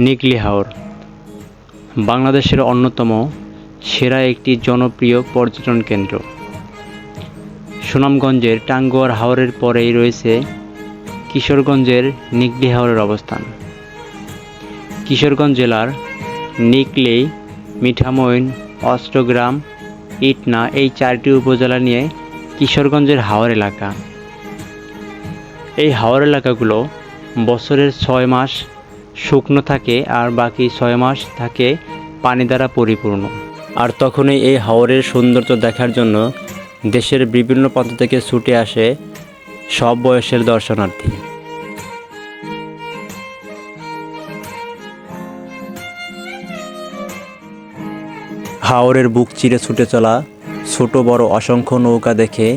নিকলি হাওর বাংলাদেশের অন্যতম সেরা একটি জনপ্রিয় পর্যটন কেন্দ্র। সুনামগঞ্জের টাঙ্গুয়ার হাওরের পরেই রয়েছে কিশোরগঞ্জের নিকলি হাওরের অবস্থান। কিশোরগঞ্জ জেলার নিকলি, মিঠামইন, অষ্টগ্রাম, ইটনা এই 4টি উপজেলা নিয়ে কিশোরগঞ্জের হাওর এলাকা। এই হাওর এলাকাগুলো বছরের 6 মাস শুকনো থাকে আর বাকি 6 মাস থাকে পানি দ্বারা পরিপূর্ণ। আর তখনই এই হাওরের সৌন্দর্য দেখার জন্য দেশের বিভিন্ন প্রান্ত থেকে ছুটে আসে সব বয়সের দর্শনার্থী। হাওরের বুক চিরে ছুটে চলা ছোট বড় অসংখ্য নৌকা দেখে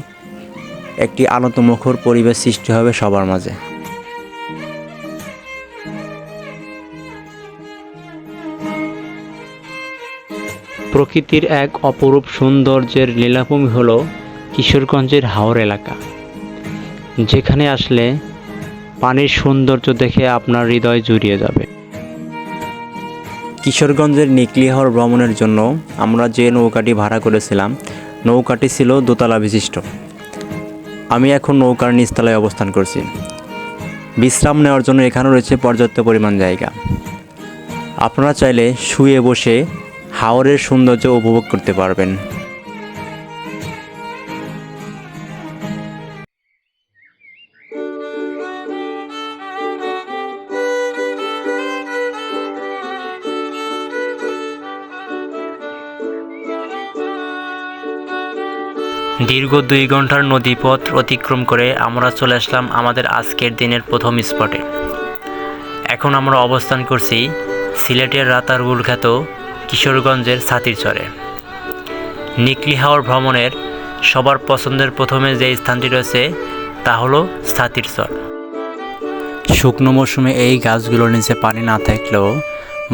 একটি আনন্দমুখর পরিবেশ সৃষ্টি হবে সবার মাঝে। প্রকৃতির এক অপরূপ সৌন্দর্যের লীলাভূমি হল কিশোরগঞ্জের হাওর এলাকা, যেখানে আসলে পানির সৌন্দর্য দেখে আপনার হৃদয় জুড়িয়ে যাবে। কিশোরগঞ্জের নিকলি হাওর ভ্রমণের জন্য আমরা যে নৌকাটি ভাড়া করেছিলাম, নৌকাটি ছিল দোতলা বিশিষ্ট। আমি এখন নৌকার নিচতলায় অবস্থান করছি। বিশ্রাম নেওয়ার জন্য এখানে রয়েছে পর্যাপ্ত পরিমাণ জায়গা। আপনারা চাইলে শুয়ে বসে হাওরের সৌন্দর্য উপভোগ করতে পারবেন। দীর্ঘ 2 ঘন্টার নদীপথ অতিক্রম করে আমরা চলে আসলাম আমাদের আজকের দিনের প্রথম স্পটে। এখন আমরা অবস্থান করছি সিলেটের রাতারগুল খ্যাত কিশোরগঞ্জের ছাতিরচরে। নিকলি হাওর ভ্রমণের সবার পছন্দের প্রথমে যে স্থানটি রয়েছে তা হলো ছাতিরচর। শুকনো মৌসুমে এই গাছগুলোর নিচে পানি না থাকলেও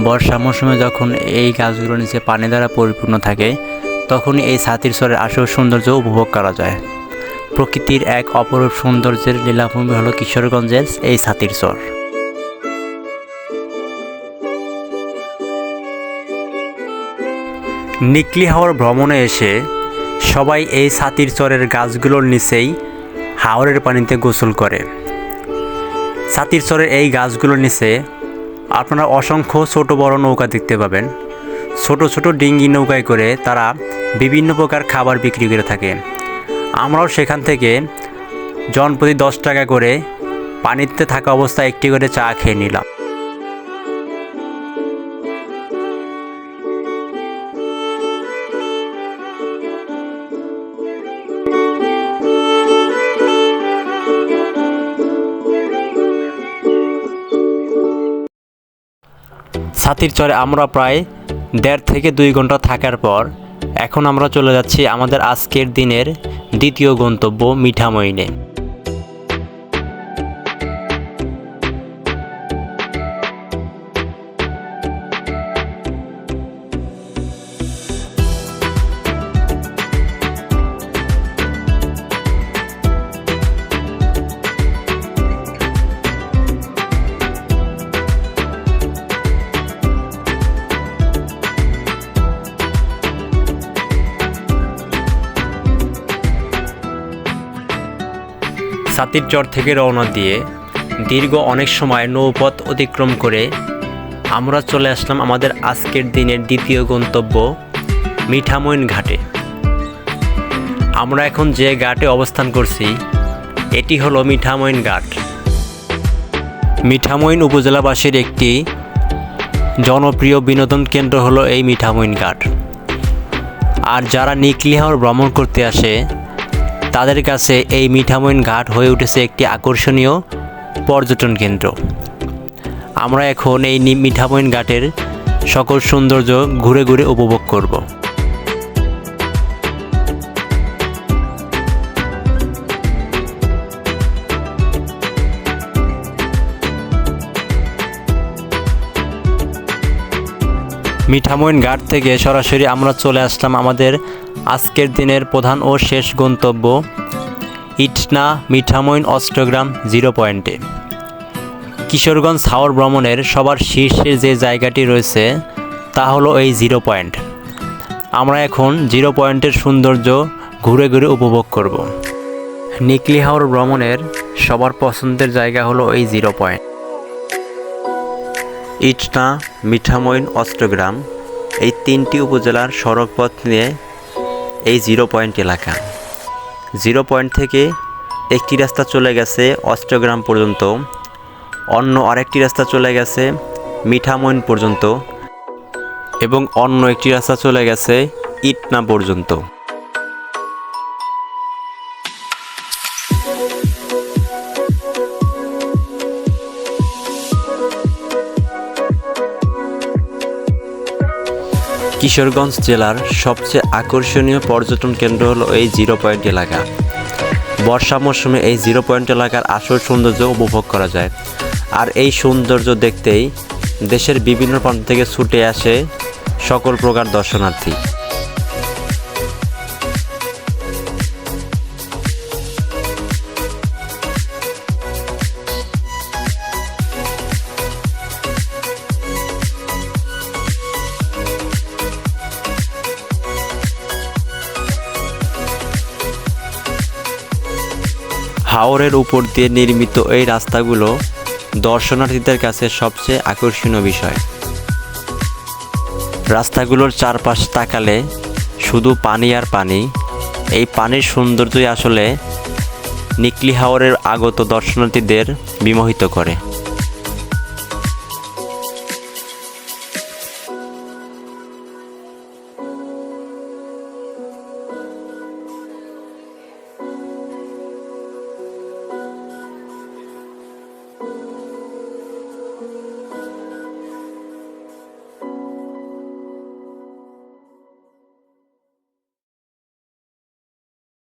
বর্ষা মৌসুমে যখন এই গাছগুলোর নিচে পানি দ্বারা পরিপূর্ণ থাকে, তখনই এই ছাতিরচরের আসল সৌন্দর্য উপভোগ করা যায়। প্রকৃতির এক অপরূপ সৌন্দর্যের লীলাভূমি হলো কিশোরগঞ্জের এই ছাতিরচর। নিকলি হাওর ভ্রমণে এসে সবাই এই ছাতিরচরের গাছগুলোর নিচেই হাওরের পানিতে গোসল করে। ছাতিরচরের এই গাছগুলোর নিচে আপনারা অসংখ্য ছোট বড় নৌকা দেখতে পাবেন। ছোট ছোট ডিঙ্গি নৌকায় করে তারা বিভিন্ন প্রকার খাবার বিক্রি করে থাকে। আমরাও সেখান থেকে জনপ্রতি 10 টাকা করে পানিতে থাকা অবস্থায় একটি করে চা খেয়ে নিলাম। ছাতিরচরে আমরা প্রায় 1.5 থেকে 2 ঘন্টা থাকার পর এখন আমরা চলে যাচ্ছি আমাদের আজকের দিনের দ্বিতীয় গন্তব্য মিঠামইনে। ছাতিরচর থেকে রওনা দিয়ে দীর্ঘ অনেক সময় নৌপথ অতিক্রম করে আমরা চলে আসলাম আমাদের আজকের দিনের দ্বিতীয় গন্তব্য মিঠামইন ঘাটে। আমরা এখন যে ঘাটে অবস্থান করছি এটি হলো মিঠামইন ঘাট। মিঠামইন উপজেলাবাসীর একটি জনপ্রিয় বিনোদন কেন্দ্র হলো এই মিঠামইন ঘাট। আর যারা নিকলি হাওর ভ্রমণ করতে আসে তাদের কাছে এই মিঠামইন ঘাট হয়ে উঠেছে একটি আকর্ষণীয় পর্যটন কেন্দ্র। আমরা এখন এই মিঠামইন ঘাটের সকল সৌন্দর্য ঘুরে ঘুরে উপভোগ করব। মিঠামইন ঘাট থেকে সরাসরি আমরা চলে আসলাম আমাদের আজকের দিনের প্রধান ও শেষ গন্তব্য ইটনা মিঠামইন অষ্টগ্রাম 0 পয়েন্টে। কিশোরগঞ্জ হাওর ভ্রমণের সবার শীর্ষে যে জায়গাটি রয়েছে তা হলো এই জিরো পয়েন্ট। আমরা এখন জিরো পয়েন্টের সৌন্দর্য ঘুরে ঘুরে উপভোগ করব। নিকলি হাওর ভ্রমণের সবার পছন্দের জায়গা হলো এই জিরো পয়েন্ট। ইটনা, মিঠামইন, অষ্টগ্রাম এই 3টি উপজেলার সড়ক পথ নিয়ে এই জিরো পয়েন্ট এলাকা। জিরো পয়েন্ট থেকে একটি রাস্তা চলে গেছে অষ্টগ্রাম পর্যন্ত, অন্য আরেকটি রাস্তা চলে গেছে মিঠামইন পর্যন্ত এবং অন্য একটি রাস্তা চলে গেছে ইটনা পর্যন্ত। কিশোরগঞ্জ জেলার সবচেয়ে আকর্ষণীয় পর্যটন কেন্দ্র হলো এই জিরো পয়েন্ট এলাকা। বর্ষা মৌসুমে এই জিরো পয়েন্ট এলাকার আসল সৌন্দর্য উপভোগ করা যায়। আর এই সৌন্দর্য দেখতেই দেশের বিভিন্ন প্রান্ত থেকে ছুটে আসে সকল প্রকার দর্শনার্থী। হাওরের উপর দিয়ে নির্মিত এই রাস্তাগুলো দর্শনার্থীদের কাছে সবচেয়ে আকর্ষণীয় বিষয়। রাস্তাগুলোর চারপাশ তাকালে শুধু পানি আর পানি। এই পানির সৌন্দর্যই আসলে নিকলি হাওরের আগত দর্শনার্থীদের বিমোহিত করে।